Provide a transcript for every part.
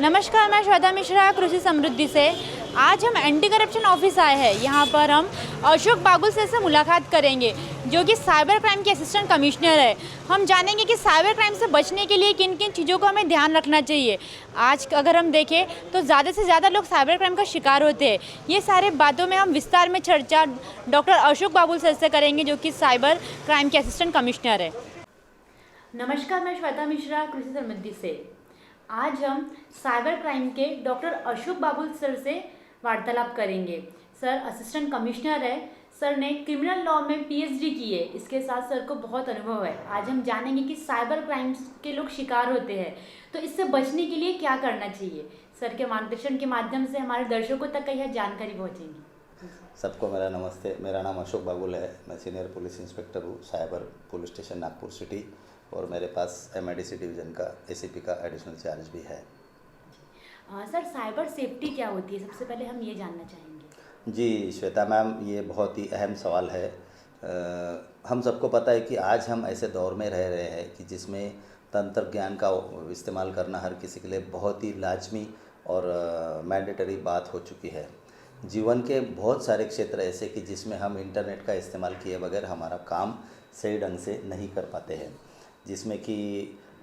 नमस्कार, मैं श्वेता मिश्रा कृषि समृद्धि से। आज हम एंटी करप्शन ऑफिस आए हैं। यहाँ पर हम अशोक बाबुल सर से मुलाकात करेंगे, जो कि साइबर क्राइम के असिस्टेंट कमिश्नर है। हम जानेंगे कि साइबर क्राइम से बचने के लिए किन किन चीज़ों को हमें ध्यान रखना चाहिए। आज अगर हम देखें तो ज़्यादा से ज़्यादा लोग साइबर क्राइम का शिकार होते हैं। ये सारे बातों में हम विस्तार में चर्चा डॉक्टर अशोक बाबुल सर से करेंगे, जो कि साइबर क्राइम के असिस्टेंट कमिश्नर है। नमस्कार, मैं श्वेता मिश्रा कृषि समृद्धि से। आज हम साइबर क्राइम के डॉक्टर अशोक बाबुल सर से वार्तालाप करेंगे। सर असिस्टेंट कमिश्नर है। सर ने क्रिमिनल लॉ में पीएचडी की है। इसके साथ सर को बहुत अनुभव है। आज हम जानेंगे कि साइबर क्राइम्स के लोग शिकार होते हैं, तो इससे बचने के लिए क्या करना चाहिए। सर के मार्गदर्शन के माध्यम से हमारे दर्शकों तक यह जानकारी पहुँचेगी। सबको मेरा नमस्ते। मेरा नाम अशोक बाबुल है। मैं सीनियर पुलिस इंस्पेक्टर हूँ cyber police station Nagpur city, और मेरे पास एमआईडीसी डिवीज़न का एसीपी का एडिशनल चार्ज भी है। सर साइबर सेफ्टी क्या होती है, सबसे पहले हम ये जानना चाहेंगे। जी श्वेता मैम, ये बहुत ही अहम सवाल है। हम सबको पता है कि आज हम ऐसे दौर में रह रहे हैं कि जिसमें तंत्र ज्ञान का इस्तेमाल करना हर किसी के लिए बहुत ही लाजमी और मैंडेटरी बात हो चुकी है। जीवन के बहुत सारे क्षेत्र ऐसे कि जिसमें हम इंटरनेट का इस्तेमाल किए बगैर हमारा काम सही ढंग से नहीं कर पाते हैं। जिसमें कि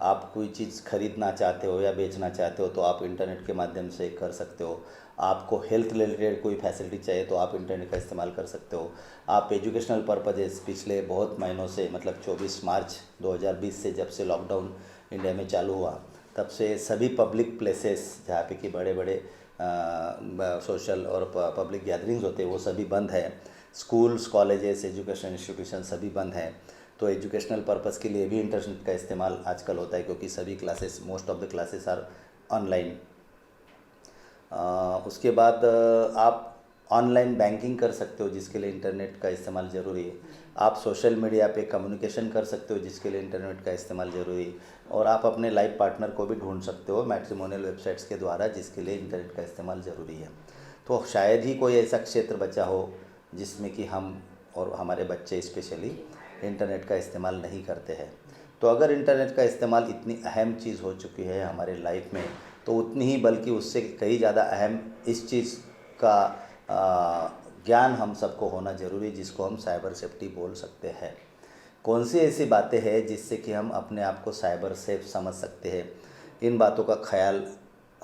आप कोई चीज़ खरीदना चाहते हो या बेचना चाहते हो तो आप इंटरनेट के माध्यम से कर सकते हो। आपको हेल्थ रिलेटेड कोई फैसिलिटी चाहिए तो आप इंटरनेट का इस्तेमाल कर सकते हो। आप एजुकेशनल पर्पजेज़ पिछले बहुत महीनों से, मतलब 24 मार्च 2020 से जब से लॉकडाउन इंडिया में चालू हुआ, तब से सभी पब्लिक प्लेसेस जहाँ पे कि बड़े बड़े सोशल और पब्लिक गैदरिंग्स होते हैं वो सभी बंद है। स्कूल्स, कॉलेजेस, एजुकेशन इंस्टीट्यूशन सभी बंद हैं। तो एजुकेशनल पर्पस के लिए भी इंटरनेट का इस्तेमाल आजकल होता है, क्योंकि सभी classes, most of the classes are online. उसके बाद आप ऑनलाइन बैंकिंग कर सकते हो, जिसके लिए इंटरनेट का इस्तेमाल ज़रूरी है। आप सोशल मीडिया पे कम्युनिकेशन कर सकते हो, जिसके लिए इंटरनेट का इस्तेमाल ज़रूरी है। और आप अपने लाइफ पार्टनर को भी ढूंढ सकते हो मैट्रिमोनियल वेबसाइट्स के द्वारा, जिसके लिए इंटरनेट का इस्तेमाल ज़रूरी है। तो शायद ही कोई ऐसा क्षेत्र बचा हो जिसमें कि हम और हमारे बच्चे स्पेशली इंटरनेट का इस्तेमाल नहीं करते हैं। तो अगर इंटरनेट का इस्तेमाल इतनी अहम चीज़ हो चुकी है हमारे लाइफ में, तो उतनी ही बल्कि उससे कई ज़्यादा अहम इस चीज़ का ज्ञान हम सबको होना ज़रूरी है, जिसको हम साइबर सेफ्टी बोल सकते हैं। कौन सी ऐसी बातें हैं जिससे कि हम अपने आप को साइबर सेफ समझ सकते हैं, इन बातों का ख्याल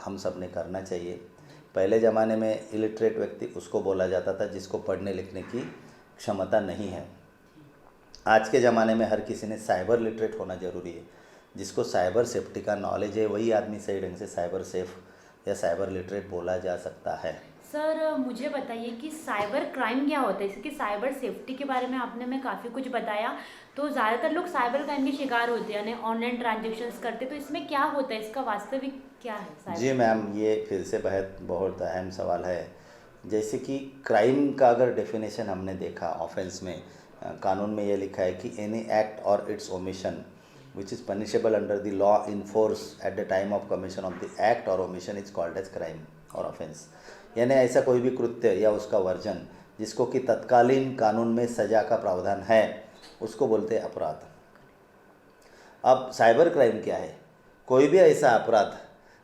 हम सब ने करना चाहिए। पहले ज़माने में इलिटरेट व्यक्ति उसको बोला जाता था जिसको पढ़ने लिखने की क्षमता नहीं है। आज के ज़माने में हर किसी ने साइबर लिटरेट होना ज़रूरी है। जिसको साइबर सेफ्टी का नॉलेज है वही आदमी सही ढंग से साइबर सेफ या साइबर लिटरेट बोला जा सकता है। सर मुझे बताइए कि साइबर क्राइम क्या होता है, क्योंकि साइबर सेफ्टी के बारे में आपने मैं काफ़ी कुछ बताया, तो ज़्यादातर लोग साइबर क्राइम के शिकार होते हैं, यानी ऑनलाइन ट्रांजेक्शन्स करते हैं। तो इसमें क्या होता है, इसका वास्तविक क्या है? जी मैम, ये फिर से बहुत अहम सवाल है। जैसे कि क्राइम का अगर डेफिनेशन हमने देखा ऑफेंस में, कानून में ये लिखा है कि एनी एक्ट और its omission which is punishable under the law in force at the time of commission of the act और omission is called as crime और ऑफेंस। यानी ऐसा कोई भी कृत्य या उसका वर्जन जिसको कि तत्कालीन कानून में सज़ा का प्रावधान है, उसको बोलते हैं अपराध। अब साइबर क्राइम क्या है? कोई भी ऐसा अपराध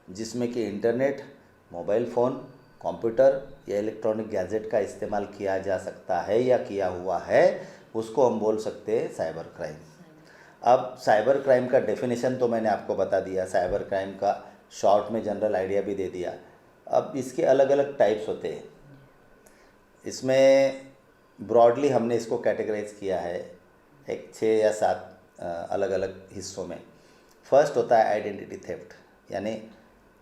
जिसमें कि इंटरनेट, मोबाइल फ़ोन, कंप्यूटर या इलेक्ट्रॉनिक गैजेट का इस्तेमाल किया जा सकता है या किया हुआ है, उसको हम बोल सकते हैं साइबर क्राइम। अब साइबर क्राइम का डेफिनेशन तो मैंने आपको बता दिया, साइबर क्राइम का शॉर्ट में जनरल आइडिया भी दे दिया। अब इसके अलग अलग टाइप्स होते हैं। इसमें ब्रॉडली हमने इसको कैटेगराइज किया है एक 6 या 7 अलग अलग हिस्सों में। फर्स्ट होता है आइडेंटिटी थेफ्ट, यानी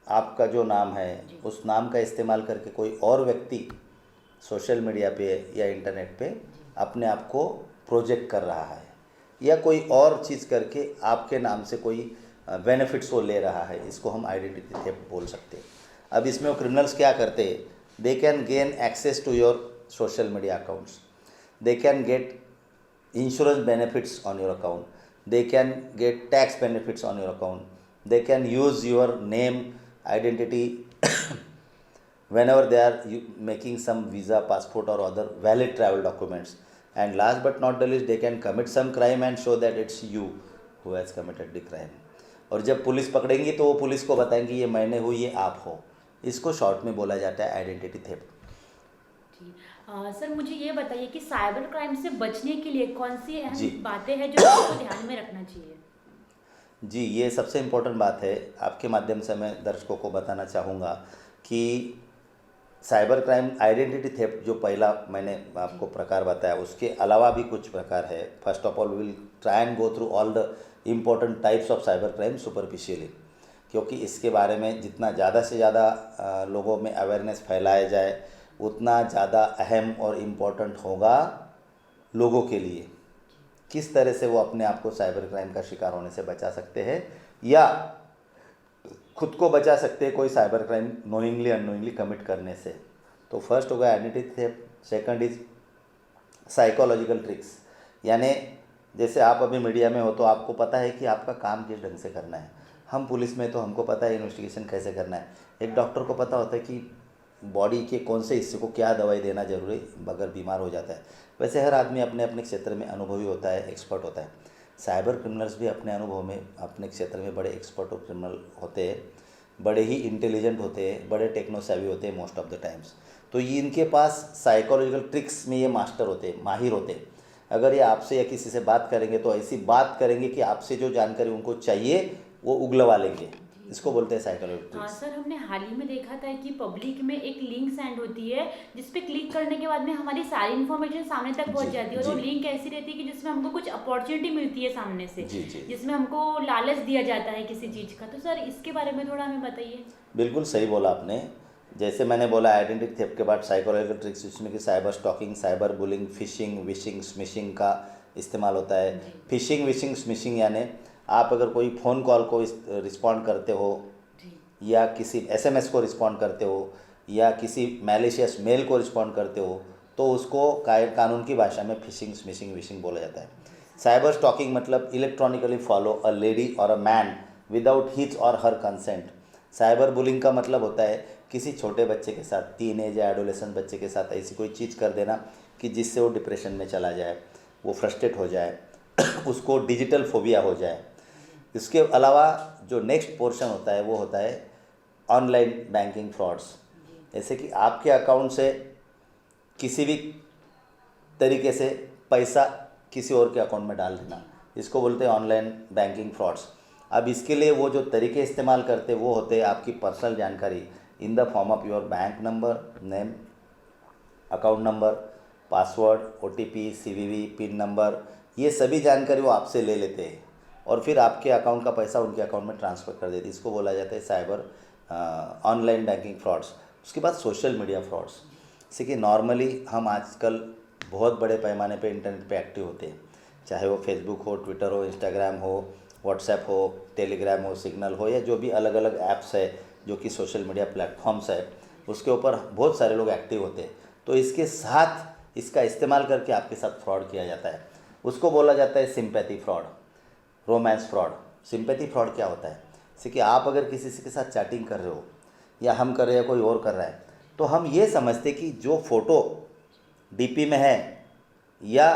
आपका जो नाम है उस नाम का इस्तेमाल करके कोई और व्यक्ति सोशल मीडिया पे या इंटरनेट पे अपने आप को प्रोजेक्ट कर रहा है, या कोई और चीज़ करके आपके नाम से कोई बेनिफिट्स वो ले रहा है। इसको हम आइडेंटिटी थेफ्ट बोल सकते हैं। अब इसमें वो क्रिमिनल्स क्या करते हैं? They can gain access to your social media accounts, they can get insurance benefits on your account, they can get tax benefits on your account, they can use your name, identity whenever they are making some visa, passport or other valid travel documents, and last but not the least they can commit some crime and show that it's you who has committed the crime. और जब police पकड़ेंगी तो वो police को बताएंगी ये मैंने हूँ, ये आप हो। इसको शॉर्ट में बोला जाता है आइडेंटिटी थेफ्ट। जी सर, मुझे ये बताइए कि साइबर क्राइम से बचने के लिए कौन सी जी अहम बातें हैं जो आपको ध्यान में रखना चाहिए? जी, ये सबसे इम्पोर्टेंट बात है। आपके माध्यम से मैं दर्शकों को बताना चाहूँगा कि साइबर क्राइम आइडेंटिटी थेफ्ट जो पहला मैंने आपको प्रकार बताया, उसके अलावा भी कुछ प्रकार है। First of all will try and go through all the important types of cyber crime superficially, क्योंकि इसके बारे में जितना ज़्यादा से ज़्यादा लोगों में अवेयरनेस फैलाया जाए उतना ज़्यादा अहम और इम्पोर्टेंट होगा लोगों के लिए। किस तरह से वो अपने आप को साइबर क्राइम का शिकार होने से बचा सकते हैं या खुद को बचा सकते हैं कोई cyber crime knowingly unknowingly commit करने से। तो फर्स्ट होगा identity theft, second is psychological tricks, यानी जैसे आप अभी मीडिया में हो तो आपको पता है कि आपका काम किस ढंग से करना है। हम पुलिस में तो हमको पता है इन्वेस्टिगेशन कैसे करना है। एक डॉक्टर को पता होता है कि बॉडी के कौन से हिस्से को क्या दवाई देना जरूरी अगर बीमार हो जाता है। वैसे हर आदमी अपने अपने क्षेत्र में अनुभवी होता है, एक्सपर्ट होता है। साइबर क्रिमिनल्स भी अपने अनुभव में अपने क्षेत्र में बड़े एक्सपर्ट और क्रिमिनल होते हैं, बड़े ही इंटेलिजेंट होते हैं, बड़े टेक्नो सेवी होते हैं मोस्ट ऑफ द टाइम्स। तो ये इनके पास साइकोलॉजिकल ट्रिक्स में ये मास्टर होते हैं, माहिर होते हैं। अगर ये आपसे या किसी से बात करेंगे तो ऐसी बात करेंगे कि आपसे जो जानकारी उनको चाहिए वो उगलवा लेंगे। इसको बोलते हैं साइकोलॉजिकल ट्रिक्स। सर, हमने हाल ही में देखा था कि पब्लिक में एक लिंक सेंड होती है जिस पे क्लिक करने के बाद में हमारी सारी इन्फॉर्मेशन सामने तक पहुंच जी, जाती है, और वो जी। लिंक ऐसी रहती है कि जिसमें हमको कुछ अपॉर्चुनिटी मिलती है सामने से, जी जी जिसमें हमको लालच दिया जाता है किसी चीज़ का। तो सर, इसके बारे में थोड़ा हमें बताइए। बिल्कुल सही बोला आपने। जैसे मैंने बोला आइडेंटिटी थेफ्ट के बाद साइकोलॉजिकल ट्रिक्स, जिसमें कि cyber stalking, cyber bullying, fishing, wishing, smishing का इस्तेमाल होता है। फिशिंग, विशिंग, स्मिशिंग यानी आप अगर कोई फ़ोन कॉल को रिस्पॉन्ड करते हो या किसी एसएमएस को रिस्पॉन्ड करते हो या किसी मैलिशियस मेल को रिस्पॉन्ड करते हो तो उसको कानून की भाषा में फिशिंग, स्मिशिंग, विशिंग बोला जाता है। साइबर स्टॉकिंग मतलब इलेक्ट्रॉनिकली फॉलो अ लेडी और अ मैन विदाउट हिज और हर कंसेंट। साइबर बुलिंग का मतलब होता है किसी छोटे बच्चे के साथ, टीनेज या एडोलेसेंट बच्चे के साथ ऐसी कोई चीज़ कर देना कि जिससे वो डिप्रेशन में चला जाए, वो फ्रस्ट्रेट हो जाए, उसको डिजिटल फोबिया हो जाए। इसके अलावा जो नेक्स्ट पोर्शन होता है वो होता है ऑनलाइन बैंकिंग फ्रॉड्स, जैसे कि आपके अकाउंट से किसी भी तरीके से पैसा किसी और के अकाउंट में डाल देना, इसको बोलते हैं ऑनलाइन बैंकिंग फ्रॉड्स। अब इसके लिए वो जो तरीके इस्तेमाल करते हैं वो होते हैं आपकी पर्सनल जानकारी in the form of your bank number, name, account number, password, OTP, CVV, pin number, ये सभी जानकारी वो आपसे ले लेते हैं और फिर आपके अकाउंट का पैसा उनके अकाउंट में ट्रांसफ़र कर देते हैं। इसको बोला जाता है साइबर ऑनलाइन बैंकिंग फ्रॉड्स। उसके बाद सोशल मीडिया फ्रॉड्स, जैसे कि नॉर्मली हम आजकल बहुत बड़े पैमाने पे इंटरनेट पे एक्टिव होते हैं, चाहे वो फेसबुक हो, ट्विटर हो, इंस्टाग्राम हो, व्हाट्सएप हो, टेलीग्राम हो, सिग्नल हो, या जो भी अलग अलग ऐप्स है जो कि सोशल मीडिया प्लेटफॉर्म्स है, उसके ऊपर बहुत सारे लोग एक्टिव होते हैं। तो इसके साथ इसका इस्तेमाल करके आपके साथ फ्रॉड किया जाता है। उसको बोला जाता है sympathy fraud, romance fraud. Sympathy fraud क्या होता है, जैसे कि आप अगर किसी के साथ चैटिंग कर रहे हो या हम कर रहे हैं, कोई और कर रहा है, तो हम ये समझते कि जो फ़ोटो DP में है या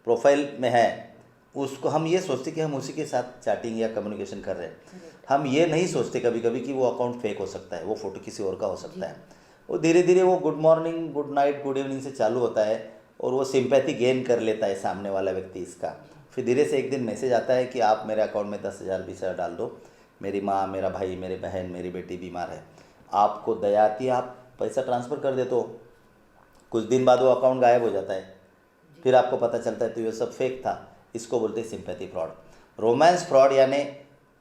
प्रोफाइल में है उसको हम ये सोचते कि हम उसी के साथ चैटिंग या कम्युनिकेशन कर रहे हैं। हम ये नहीं सोचते कभी कभी कि वो अकाउंट फेक हो सकता है, वो फ़ोटो किसी और का हो सकता है। वो धीरे धीरे वो good morning, good night, good evening से चालू होता है और वो सिंपैथी गेन कर लेता है सामने वाला व्यक्ति इसका। फिर धीरे से एक दिन मैसेज आता है कि आप मेरे अकाउंट में 10,000 20,000 डाल दो, मेरी माँ, मेरा भाई, मेरी बहन, मेरी बेटी बीमार है। आपको दया आती है, आप पैसा ट्रांसफ़र कर देते हो। कुछ दिन बाद वो अकाउंट गायब हो जाता है, फिर आपको पता चलता है तो ये सब फेक था। इसको बोलते हैं सिंपैथी फ्रॉड। रोमांस फ्रॉड यानी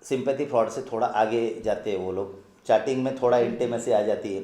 सिंपैथी फ्रॉड से थोड़ा आगे जाते हैं वो लोग, चैटिंग में थोड़ा इंटीमेसी आ जाती है।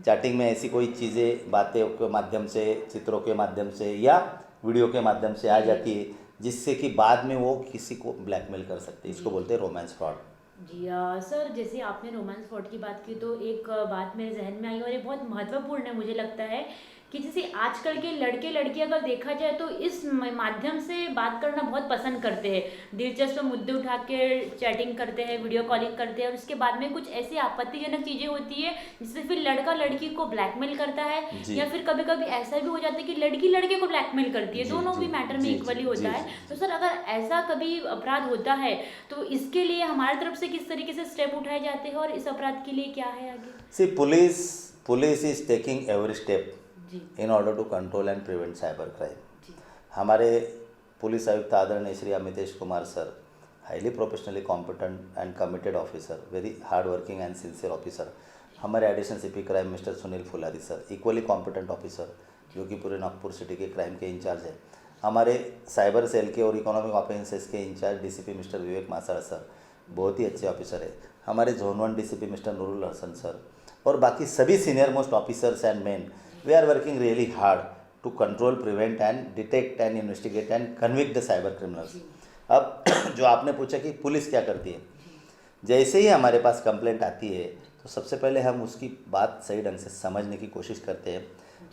चैटिंग में ऐसी कोई चीज़ें बातें के माध्यम से, चित्रों के माध्यम से या वीडियो के माध्यम से आ जाती है जिससे कि बाद में वो किसी को ब्लैकमेल कर सकते हैं। इसको बोलते हैं रोमांस फ्रॉड। जी सर, जैसे आपने रोमांस फ्रॉड की बात की तो एक बात मेरे जहन में आई और ये बहुत महत्वपूर्ण है मुझे लगता है कि जैसे आजकल के लड़के लड़की अगर देखा जाए तो इस माध्यम से बात करना बहुत पसंद करते हैं, दिलचस्प मुद्दे उठा के चैटिंग करते हैं, वीडियो कॉलिंग करते हैं, और उसके बाद में कुछ ऐसी आपत्तिजनक चीज़ें होती है जिससे फिर लड़का लड़की को ब्लैकमेल करता है, जी। या फिर कभी कभी ऐसा भी हो जाता है कि लड़की लड़के को ब्लैकमेल करती है, जी, दोनों जी, भी मैटर में जी, इक्वली जी, होता जी, है। जी, तो सर अगर ऐसा कभी अपराध होता है तो इसके लिए हमारी तरफ से किस तरीके से स्टेप उठाए जाते हैं, और इस अपराध के लिए क्या है आगे? See police is taking every step जी in order to control and prevent cyber crime. जी हमारे पुलिस आयुक्त आदरणीय Shri Amitesh Kumar sir, highly professionally competent and committed officer, very hard working and sincere officer. हमारे additional CP crime mister Sunil Phulari sir, equally competent officer, जो कि पूरे Nagpur city के crime के इंचार्ज है। हमारे साइबर सेल के और इकोनॉमिक ऑफेंसेस के in charge DCP mister Vivek Masada sir, बहुत ही अच्छे ऑफिसर है। हमारे zone 1 DCP mister Nurul Hasan sir, और बाकी सभी senior most officers and man, we are working really hard to control, prevent and detect and investigate and convict the cyber criminals. अब जो आपने पूछा कि पुलिस क्या करती है, जैसे ही हमारे पास कंप्लेंट आती है तो सबसे पहले हम उसकी बात सही ढंग से समझने की कोशिश करते हैं,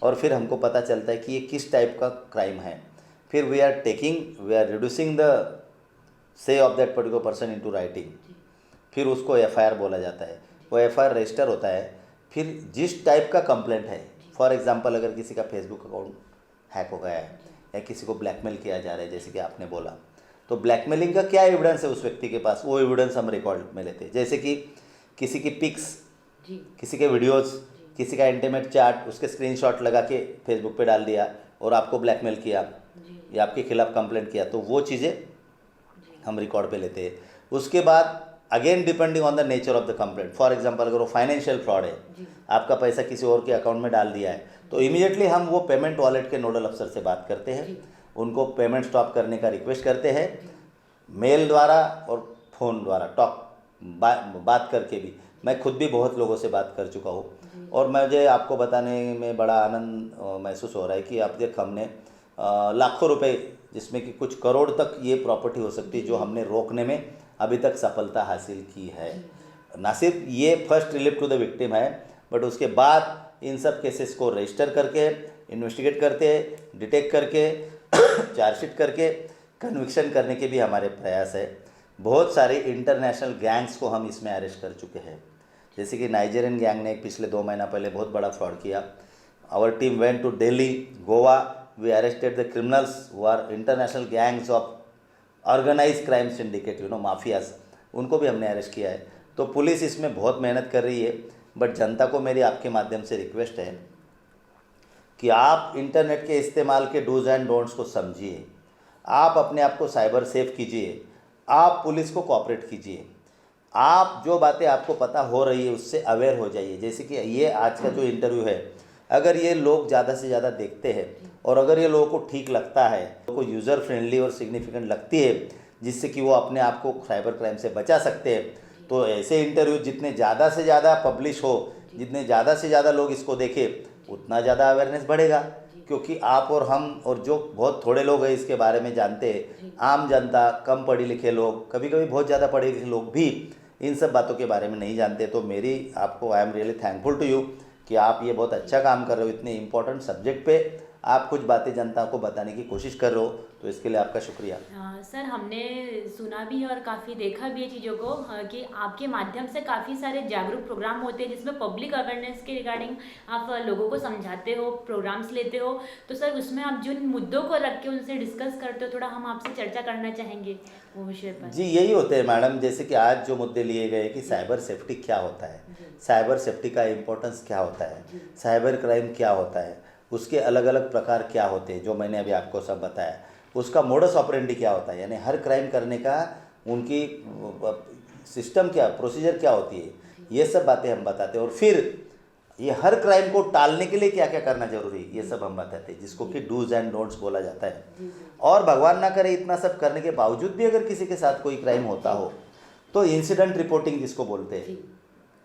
और फिर हमको पता चलता है कि ये किस टाइप का क्राइम है। फिर वी आर रिड्यूसिंग द से of that particular person into writing. फिर उसको एफआईआर बोला जाता है, वो एफआईआर रजिस्टर होता है। फिर जिस टाइप का कंप्लेंट है, फॉर एग्जांपल अगर किसी का फेसबुक अकाउंट हैक हो गया है या किसी को ब्लैकमेल किया जा रहा है, जैसे कि आपने बोला, तो ब्लैकमेलिंग का क्या एविडेंस है उस व्यक्ति के पास, वो एविडेंस हम रिकॉर्ड में लेते हैं। जैसे कि किसी की पिक्स, किसी के वीडियोस, किसी का इंटीमेट चैट, उसके स्क्रीनशॉट लगा के फेसबुक पे डाल दिया और आपको ब्लैकमेल किया या आपके खिलाफ कंप्लेंट किया, तो वो चीज़ें हम रिकॉर्ड पे लेते हैं। उसके बाद again depending on the nature of the complaint, for example अगर वो फाइनेंशियल फ्रॉड है, आपका पैसा किसी और के अकाउंट में डाल दिया है, तो इमीडिएटली हम वो पेमेंट वॉलेट के नोडल अफसर से बात करते हैं, उनको पेमेंट स्टॉप करने का रिक्वेस्ट करते हैं, मेल द्वारा और फ़ोन द्वारा बात करके भी। मैं खुद भी बहुत लोगों से बात कर चुका हूँ, और मुझे आपको बताने में बड़ा आनंद महसूस हो रहा है कि आप देख, हमने लाखों रुपए, जिसमें कि कुछ करोड़ तक ये प्रॉपर्टी हो सकती है, जो हमने रोकने में अभी तक सफलता हासिल की है। ना सिर्फ ये first relief to the victim है, बट उसके बाद इन सब केसेस को रजिस्टर करके, इन्वेस्टिगेट करके, डिटेक्ट करके, चार्जशीट करके कन्विक्शन करने के भी हमारे प्रयास है। बहुत सारे इंटरनेशनल गैंग्स को हम इसमें अरेस्ट कर चुके हैं, जैसे कि नाइजीरियन गैंग ने पिछले 2 महीना पहले बहुत बड़ा फ्रॉड किया। Our team went to Delhi, Goa, we arrested the criminals who are international gangs of organise crime syndicate, mafias, उनको भी हमने अरेस्ट किया है। तो पुलिस इसमें बहुत मेहनत कर रही है, बट जनता को मेरी आपके माध्यम से रिक्वेस्ट है कि आप इंटरनेट के इस्तेमाल के डूज एंड डोंट्स को समझिए, आप अपने आप को साइबर सेफ कीजिए, आप पुलिस को कोऑपरेट कीजिए, आप जो बातें आपको पता हो रही है उससे अवेयर हो जाइए। जैसे कि ये आज का जो इंटरव्यू है, अगर ये लोग ज़्यादा से ज़्यादा देखते हैं और अगर ये लोगों को ठीक लगता है, लोगों को यूज़र फ्रेंडली और सिग्निफिकेंट लगती है, जिससे कि वो अपने आप को साइबर क्राइम से बचा सकते हैं, तो ऐसे इंटरव्यू जितने ज़्यादा से ज़्यादा पब्लिश हो, जितने ज़्यादा से ज़्यादा लोग इसको देखें, उतना ज़्यादा अवेयरनेस बढ़ेगा। क्योंकि आप और हम और जो बहुत थोड़े लोग हैं इसके बारे में जानते हैं, आम जनता, कम पढ़े लिखे लोग, कभी कभी बहुत ज़्यादा पढ़े लिखे लोग भी इन सब बातों के बारे में नहीं जानते। तो मेरी आपको, I am really thankful to you कि आप ये बहुत अच्छा काम कर रहे हो, इतने इम्पोर्टेंट सब्जेक्ट पे आप कुछ बातें जनता को बताने की कोशिश कर रहे हो, तो इसके लिए आपका शुक्रिया। सर, हमने सुना भी है और काफ़ी देखा भी है चीज़ों को, कि आपके माध्यम से काफ़ी सारे जागरूक प्रोग्राम होते हैं जिसमें पब्लिक अवेयरनेस के रिगार्डिंग आप लोगों को समझाते हो, प्रोग्राम्स लेते हो। तो सर, उसमें आप जिन मुद्दों को रख के उनसे डिस्कस करते हो, थोड़ा हम आपसे चर्चा करना चाहेंगे वो विषय पर। जी, यही होते हैं मैडम, जैसे कि आज जो मुद्दे लिए गए कि साइबर सेफ्टी क्या होता है, साइबर सेफ्टी का इम्पोर्टेंस क्या होता है, साइबर क्राइम क्या होता है, उसके अलग अलग प्रकार क्या होते हैं, जो मैंने अभी आपको सब बताया, उसका मोडस ऑपरेंडी क्या होता है, यानी हर क्राइम करने का उनकी सिस्टम क्या, प्रोसीजर क्या होती है, ये सब बातें हम बताते हैं। और फिर ये हर क्राइम को टालने के लिए क्या क्या करना जरूरी है, ये सब हम बताते हैं, जिसको कि डूज एंड डोंट्स बोला जाता है। और भगवान ना करे, इतना सब करने के बावजूद भी अगर किसी के साथ कोई क्राइम होता हो, तो इंसिडेंट रिपोर्टिंग जिसको बोलते हैं,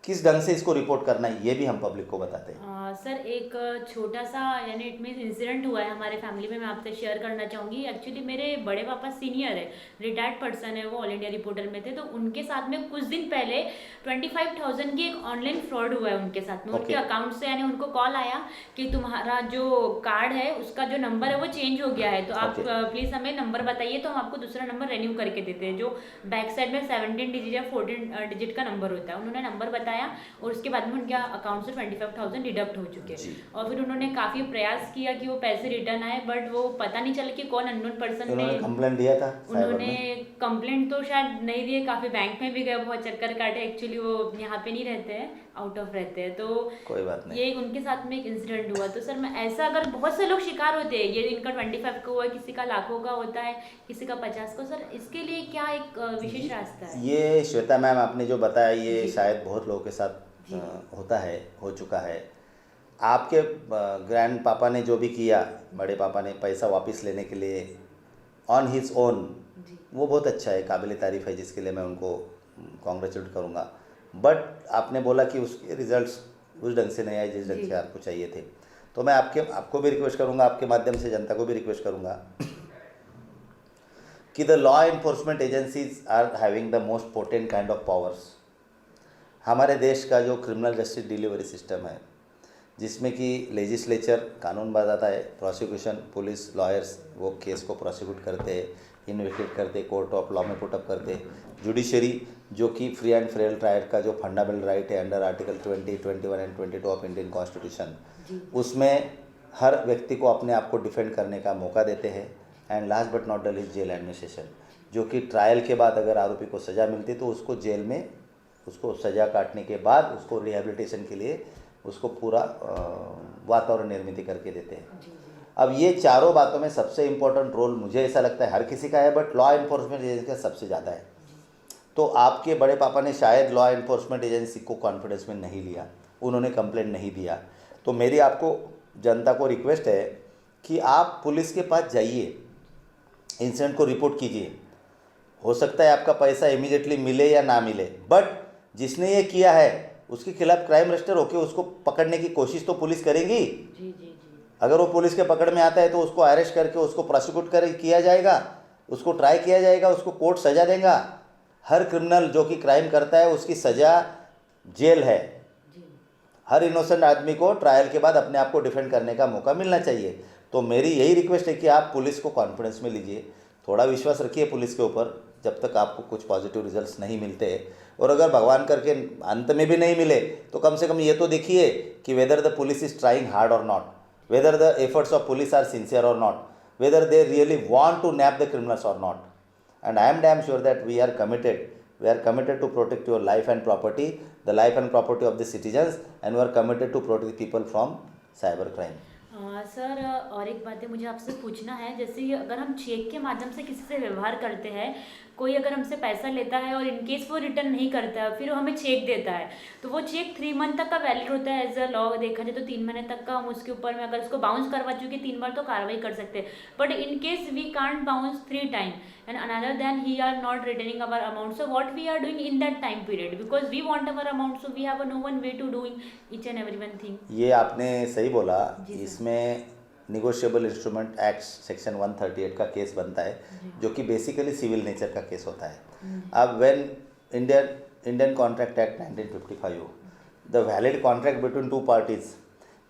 किस ढंग से इसको रिपोर्ट करना है ये भी हम पब्लिक को बताते हैं। सर एक छोटा सा यानी इट मीन्स इंसिडेंट हुआ है हमारे फैमिली में, मैं आपसे शेयर करना चाहूँगी। एक्चुअली मेरे बड़े पापा सीनियर है, रिटायर्ड पर्सन है, वो ऑल इंडिया रिपोर्टर में थे। तो उनके साथ में कुछ दिन पहले 25,000 की एक ऑनलाइन फ्रॉड हुआ है उनके साथ में। उनके अकाउंट से यानी उनको कॉल आया कि तुम्हारा जो कार्ड है उसका जो नंबर है वो चेंज हो गया है, तो आप प्लीज़ हमें नंबर बताइए तो हम आपको दूसरा नंबर रेन्यू करके देते हैं, जो बैक साइड में 17 डिजिट या 14 डिजिट का नंबर होता है। उन्होंने नंबर बताया और उसके बाद में उनके अकाउंट से 25,000 डिडक्ट हो चुके हैं। और फिर उन्होंने काफ़ी प्रयास किया कि वो पैसे रिटर्न आए, बट वो पता नहीं चला कि कौन अननोन पर्सन ने कंप्लेंट दिया था। उन्होंने कंप्लेंट तो शायद नहीं दिए, काफ़ी बैंक में भी गए, बहुत चक्कर काटे। एक्चुअली वो यहाँ पे नहीं रहते हैं, आउट ऑफ रहते हैं, तो कोई बात नहीं। ये उनके साथ में एक इंसिडेंट हुआ। तो सर मैं ऐसा, अगर बहुत से लोग शिकार होते हैं, ये इनका 25 का हुआ है, किसी का लाखों का होता है, किसी का 50 का, सर इसके लिए क्या एक विशेष रास्ता है? ये श्वेता मैम आपने जो बताया ये शायद बहुत लोगों के साथ होता है, हो चुका है। आपके ग्रैंड पापा ने जो भी किया, बड़े पापा ने पैसा वापस लेने के लिए ऑन हिज ओन, वो बहुत अच्छा है, काबिल तारीफ़ है, जिसके लिए मैं उनको कॉन्ग्रेचुलेट करूँगा। बट आपने बोला कि उसके रिजल्ट्स उस ढंग से नहीं आए जिस ढंग से आपको चाहिए थे। तो मैं आपको भी रिक्वेस्ट करूँगा, आपके माध्यम से जनता को भी रिक्वेस्ट करूँगा कि the law enforcement agencies are having the most potent kind of powers. हमारे देश का जो क्रिमिनल जस्टिस डिलीवरी सिस्टम है, जिसमें कि लेजिस्लेचर कानून बताता है, प्रोसिक्यूशन, पुलिस, लॉयर्स वो केस को प्रोसिक्यूट करते हैं, इन्वेस्टिगेट करते, कोर्ट ऑफ लॉ में पुटअप करते, जुडिशरी जो कि फ्री एंड फेयर ट्रायल का जो फंडामेंटल राइट है under article 20, 21 and 22 of Indian constitution, उसमें हर व्यक्ति को अपने आप को डिफेंड करने का मौका देते हैं। And last but not the least jail administration, जो कि ट्रायल के बाद अगर आरोपी को सज़ा मिलती तो उसको जेल में, उसको सज़ा काटने के बाद उसको रिहेबिलिटेशन के लिए उसको पूरा वातावरण निर्मित करके देते हैं। अब ये चारों बातों में सबसे इम्पोर्टेंट रोल मुझे ऐसा लगता है हर किसी का है, बट लॉ एनफोर्समेंट एजेंसी का सबसे ज़्यादा है। तो आपके बड़े पापा ने शायद लॉ एनफोर्समेंट एजेंसी को कॉन्फिडेंस में नहीं लिया, उन्होंने कंप्लेंट नहीं दिया। तो मेरी आपको जनता को रिक्वेस्ट है कि आप पुलिस के पास जाइए, इंसिडेंट को रिपोर्ट कीजिए। हो सकता है आपका पैसा इमीडिएटली मिले या ना मिले, बट जिसने ये किया है उसके खिलाफ क्राइम रजिस्टर होकर उसको पकड़ने की कोशिश तो पुलिस करेगी। जी। अगर वो पुलिस के पकड़ में आता है तो उसको अरेस्ट करके उसको प्रोसिक्यूट किया जाएगा, उसको ट्राई किया जाएगा, उसको कोर्ट सज़ा देगा। हर क्रिमिनल जो कि क्राइम करता है उसकी सज़ा जेल है। हर इनोसेंट आदमी को ट्रायल के बाद अपने आप को डिफेंड करने का मौका मिलना चाहिए। तो मेरी यही रिक्वेस्ट है कि आप पुलिस को कॉन्फिडेंस में लीजिए, थोड़ा विश्वास रखिए पुलिस के ऊपर जब तक आपको कुछ पॉजिटिव रिजल्ट्स नहीं मिलते। और अगर भगवान करके अंत में भी नहीं मिले तो कम से कम ये तो देखिए कि whether the police is trying hard और not, whether the efforts of police are sincere और not, whether they really want to nab the criminals or not. And I am damn sure that we are committed to protect your life and property, the life and property of the citizens, and we are committed to protect people from cyber crime. Sir और एक बात है मुझे आपसे पूछना है, जैसे अगर हम चेक के माध्यम से किसी से व्यवहार करते हैं, कोई अगर हमसे पैसा लेता है और इनकेस वो रिटर्न नहीं करता है, फिर वो हमें चेक देता है, तो वो चेक 3 मंथ तक का वैलिड होता है। एज अ लॉ देखा जाए तो 3 महीने तक का हम उसके ऊपर में अगर उसको बाउंस करवा चुके 3 बार तो कार्रवाई कर सकते हैं। But in case we can't bounce 3 time and another than he are not returning our amount, so what we are doing in that time period, because we want our amount, so we have no one way to doing each and every one thing. ये आपने सही बोला। इसमें negotiable instrument act section 138 का case बनता है, जो कि बेसिकली सिविल नेचर का केस होता है। अब when Indian contract act 1955, the valid contract between 2 parties,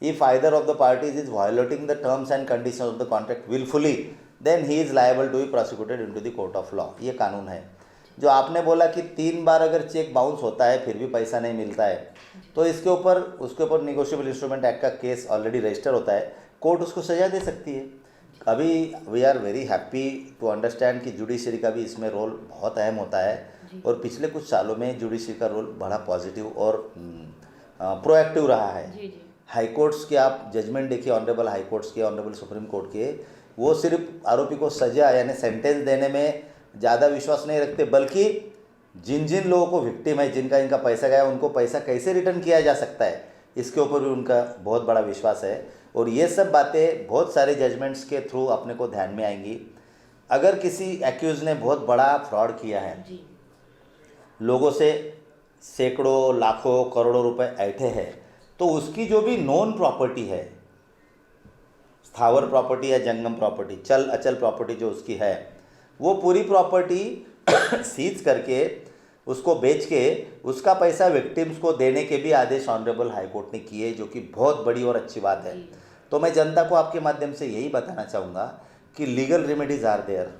if either of the parties is violating the terms and conditions of the contract willfully, then he is liable to be prosecuted into the court of law। ये कानून है। जो आपने बोला कि 3 बार अगर cheque bounce होता है फिर भी पैसा नहीं मिलता है, तो उसके ऊपर निगोशिएबल इंस्ट्रूमेंट एक्ट का केस ऑलरेडी रजिस्टर होता है, कोर्ट उसको सजा दे सकती है। अभी we are very happy to understand कि जुडिशरी का भी इसमें रोल बहुत अहम होता है, और पिछले कुछ सालों में जुडिशरी का रोल बड़ा पॉजिटिव और प्रोएक्टिव रहा है। हाई कोर्ट्स के आप जजमेंट देखिए, ऑनरेबल हाई कोर्ट्स के, ऑनरेबल सुप्रीम कोर्ट के, वो सिर्फ आरोपी को सजा यानी सेंटेंस देने में ज़्यादा विश्वास नहीं रखते, बल्कि जिन लोगों को विक्टिम है, जिनका इनका पैसा गया, उनको पैसा कैसे रिटर्न किया जा सकता है, इसके ऊपर भी उनका बहुत बड़ा विश्वास है। और ये सब बातें बहुत सारे जजमेंट्स के थ्रू अपने को ध्यान में आएंगी। अगर किसी एक्यूज ने बहुत बड़ा फ्रॉड किया है, लोगों से सैकड़ों लाखों करोड़ों रुपए ऐंठे हैं, तो उसकी जो भी नॉन प्रॉपर्टी है, स्थावर प्रॉपर्टी या जंगम प्रॉपर्टी, चल अचल प्रॉपर्टी जो उसकी है, वो पूरी प्रॉपर्टी सीज करके उसको बेच के उसका पैसा विक्टिम्स को देने के भी आदेश ऑनरेबल हाईकोर्ट ने किए, जो कि बहुत बड़ी और अच्छी बात है। तो मैं जनता को आपके माध्यम से यही बताना चाहूँगा कि legal remedies are there,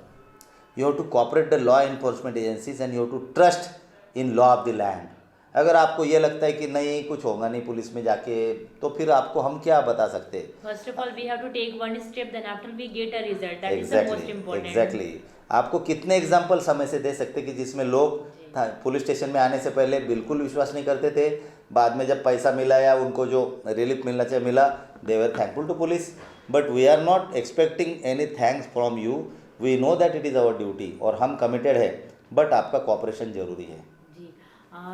you have to cooperate the law enforcement agencies and you have to trust in law of the land. अगर आपको ये लगता है कि नहीं कुछ होगा नहीं पुलिस में जाके, तो फिर आपको हम क्या बता सकते हैं। First of all we have to take one step, then after we get a result, that is the most important. Exactly. आपको कितने एग्जाम्पल समय से दे सकते कि जिसमें लोग पुलिस स्टेशन में आने से पहले बिल्कुल विश्वास नहीं करते थे, बाद में जब पैसा मिला या उनको जो रिलीफ मिलना चाहिए मिला, they were thankful to police. But we are not expecting any thanks from you, we know that it is our duty और हम कमिटेड है, बट आपका कॉपरेशन जरूरी है। जी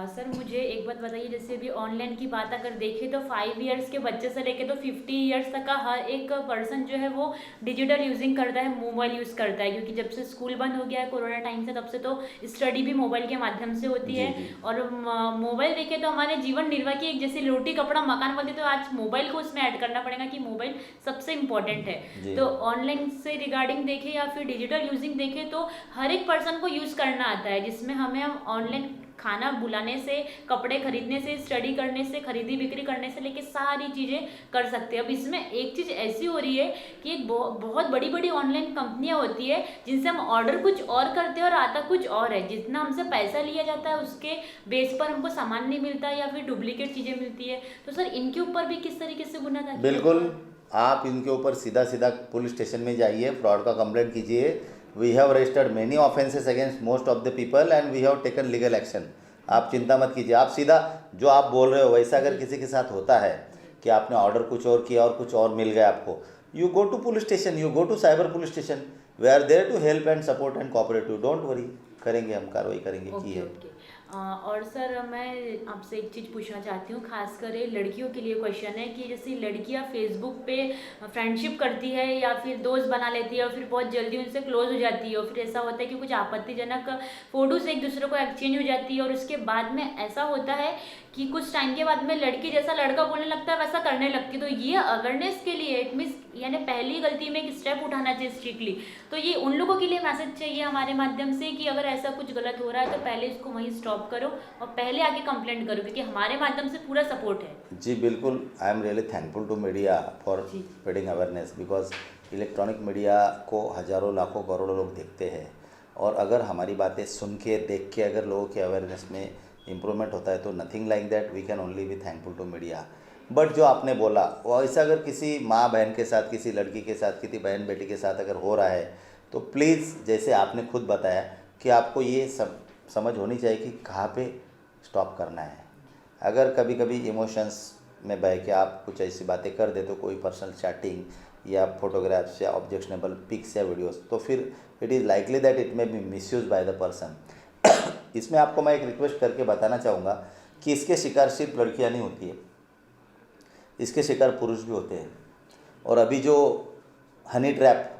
सर, मुझे एक बात बताइए, जैसे भी ऑनलाइन की बात अगर देखें तो 5 इयर्स के बच्चे से लेके तो 50 इयर्स तक का हर एक पर्सन जो है वो डिजिटल यूजिंग करता है, मोबाइल यूज़ करता है, क्योंकि जब से स्कूल बंद हो गया है कोरोना टाइम से, तब से तो स्टडी भी मोबाइल के माध्यम से होती है। और मोबाइल देखें तो हमारे जीवन निर्वाह की एक जैसे रोटी कपड़ा मकान बोलते, तो आज मोबाइल को उसमें ऐड करना पड़ेगा कि मोबाइल सबसे इम्पोर्टेंट है। तो ऑनलाइन से रिगार्डिंग देखें या फिर डिजिटल यूजिंग देखें तो हर एक पर्सन को यूज़ करना आता है, जिसमें हम ऑनलाइन खाना बुलाने से, कपड़े खरीदने से, स्टडी करने से, खरीदी बिक्री करने से लेके सारी चीज़ें कर सकते हैं। अब इसमें एक चीज़ ऐसी हो रही है कि एक बहुत बड़ी बड़ी ऑनलाइन कंपनियां होती है जिनसे हम ऑर्डर कुछ और करते हैं और आता कुछ और है। जितना हमसे पैसा लिया जाता है उसके बेस पर हमको सामान नहीं मिलता या फिर डुप्लीकेट चीज़ें मिलती है। तो सर इनके ऊपर भी किस तरीके से गुना था? बिल्कुल, आप इनके ऊपर सीधा सीधा पुलिस स्टेशन में जाइए, फ्रॉड का कंप्लेंट कीजिए। We have registered many offences against most of the people and we have taken legal action. आप चिंता मत कीजिए, आप सीधा जो आप बोल रहे हो वैसा अगर किसी के साथ होता है कि आपने ऑर्डर कुछ और किया और कुछ और मिल गया आपको, you go to police station, you go to cyber police station, we are there to help and support and cooperate you, don't worry, करेंगे हम, कार्रवाई करेंगे की है। और सर मैं आपसे एक चीज़ पूछना चाहती हूँ, खासकर लड़कियों के लिए क्वेश्चन है कि जैसे लड़कियाँ फेसबुक पे फ्रेंडशिप करती है या फिर दोस्त बना लेती है और फिर बहुत जल्दी उनसे क्लोज हो जाती है, और फिर ऐसा होता है कि कुछ आपत्तिजनक फ़ोटोज़ एक दूसरे को एक्सचेंज हो जाती है, और उसके बाद में ऐसा होता है कि कुछ टाइम के बाद में लड़की जैसा लड़का बोलने लगता है वैसा करने लगती है। तो ये अवेयरनेस के लिए इट मीन्स यानी पहली गलती में एक स्टेप उठाना चाहिए स्ट्रिक्टली। तो ये उन लोगों के लिए मैसेज चाहिए हमारे माध्यम से कि अगर ऐसा कुछ गलत हो रहा है तो पहले इसको वहीं स्टॉप करो और पहले आके कंप्लेंट करो, क्योंकि हमारे माध्यम से पूरा सपोर्ट है। जी बिल्कुल, I am really thankful to media for spreading awareness, because electronic media को हज़ारों लाखों करोड़ों लोग देखते हैं, और अगर हमारी बातें सुन के देख के अगर लोगों के अवेयरनेस में इम्प्रूवमेंट होता है तो nothing like that, we can only be thankful to media. But जो आपने बोला वो ऐसा अगर किसी माँ बहन के साथ, किसी लड़की के साथ, किसी बहन बेटी के साथ अगर हो रहा है तो प्लीज़, जैसे आपने खुद बताया कि आपको ये सब समझ होनी चाहिए कि कहाँ पे स्टॉप करना है। अगर कभी कभी इमोशंस में बह के आप कुछ ऐसी बातें कर दे तो कोई पर्सनल चैटिंग या फोटोग्राफ्स या ऑब्जेक्शनेबल पिक्स या वीडियोस, तो फिर it is likely that it may be misuse by the person. इसमें आपको मैं एक रिक्वेस्ट करके बताना चाहूँगा कि इसके शिकार सिर्फ लड़कियाँ नहीं होती है, इसके शिकार पुरुष भी होते हैं। और अभी जो हनी ट्रैप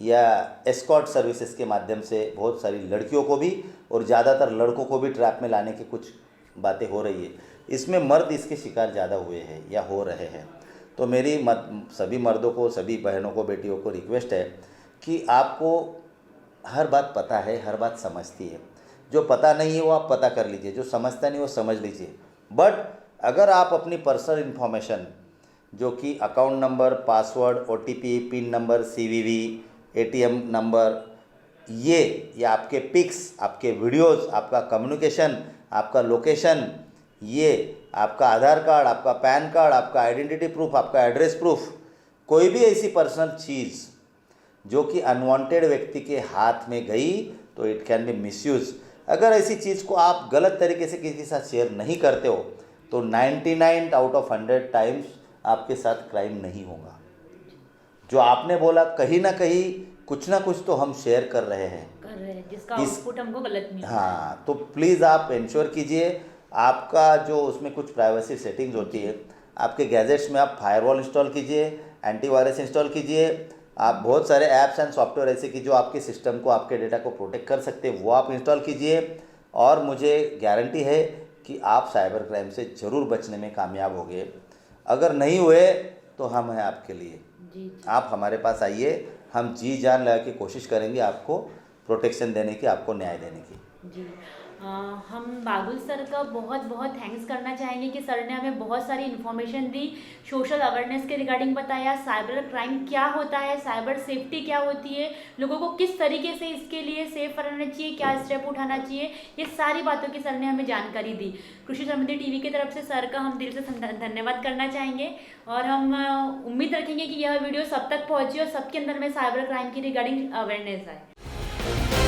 या एस्कॉर्ट सर्विसेज के माध्यम से बहुत सारी लड़कियों को भी और ज़्यादातर लड़कों को भी ट्रैप में लाने की कुछ बातें हो रही है, इसमें मर्द इसके शिकार ज़्यादा हुए हैं या हो रहे हैं। तो मेरी सभी मर्दों को, सभी बहनों को, बेटियों को रिक्वेस्ट है कि आपको हर बात पता है, हर बात समझती है, जो पता नहीं है वो आप पता कर लीजिए, जो समझता नहीं वो समझ लीजिए। बट अगर आप अपनी पर्सनल इन्फॉर्मेशन जो कि account number, password, OTP, pin number, CVV, ATM number, ये या आपके पिक्स, आपके वीडियोस, आपका कम्युनिकेशन, आपका लोकेशन, ये आपका आधार कार्ड, आपका पैन कार्ड, आपका आइडेंटिटी प्रूफ, आपका एड्रेस प्रूफ, कोई भी ऐसी पर्सनल चीज़ जो कि अनवांटेड व्यक्ति के हाथ में गई तो इट कैन बी मिसयूज। अगर ऐसी चीज़ को आप गलत तरीके से किसी के साथ शेयर नहीं करते हो तो 99 आउट ऑफ 100 टाइम्स आपके साथ क्राइम नहीं होगा। जो आपने बोला कहीं ना कहीं कुछ ना कुछ तो हम शेयर कर रहे हैं जिसका आउटपुट हमको गलत मिल रहा है। हाँ, तो प्लीज़ आप इंश्योर कीजिए आपका जो उसमें कुछ प्राइवेसी सेटिंग्स होती है, आपके गैजेट्स में आप फायरवॉल इंस्टॉल कीजिए, एंटीवायरस इंस्टॉल कीजिए, आप बहुत सारे ऐप्स एंड सॉफ्टवेयर ऐसे कि जो आपके सिस्टम को, आपके डेटा को प्रोटेक्ट कर सकते हैं, वो आप इंस्टॉल कीजिए। और मुझे गारंटी है कि आप साइबर क्राइम से ज़रूर बचने में कामयाब होंगे। अगर नहीं हुए तो हम हैं आपके लिए। जी आप हमारे पास आइए, हम जी जान लगा के कोशिश करेंगे आपको प्रोटेक्शन देने की, आपको न्याय देने की। जी हम बागुल सर का बहुत बहुत थैंक्स करना चाहेंगे कि सर ने हमें बहुत सारी इन्फॉर्मेशन दी, सोशल अवेयरनेस के रिगार्डिंग बताया, साइबर क्राइम क्या होता है, साइबर सेफ्टी क्या होती है, लोगों को किस तरीके से इसके लिए सेफ रहना चाहिए, क्या स्टेप उठाना चाहिए, ये सारी बातों की सर ने हमें जानकारी दी। कृषि समृद्धि टीवी की तरफ से सर का हम दिल से धन्यवाद करना चाहेंगे और हम उम्मीद रखेंगे कि यह वीडियो सब तक पहुँचे और सबके अंदर में साइबर क्राइम की रिगार्डिंग अवेयरनेस आए।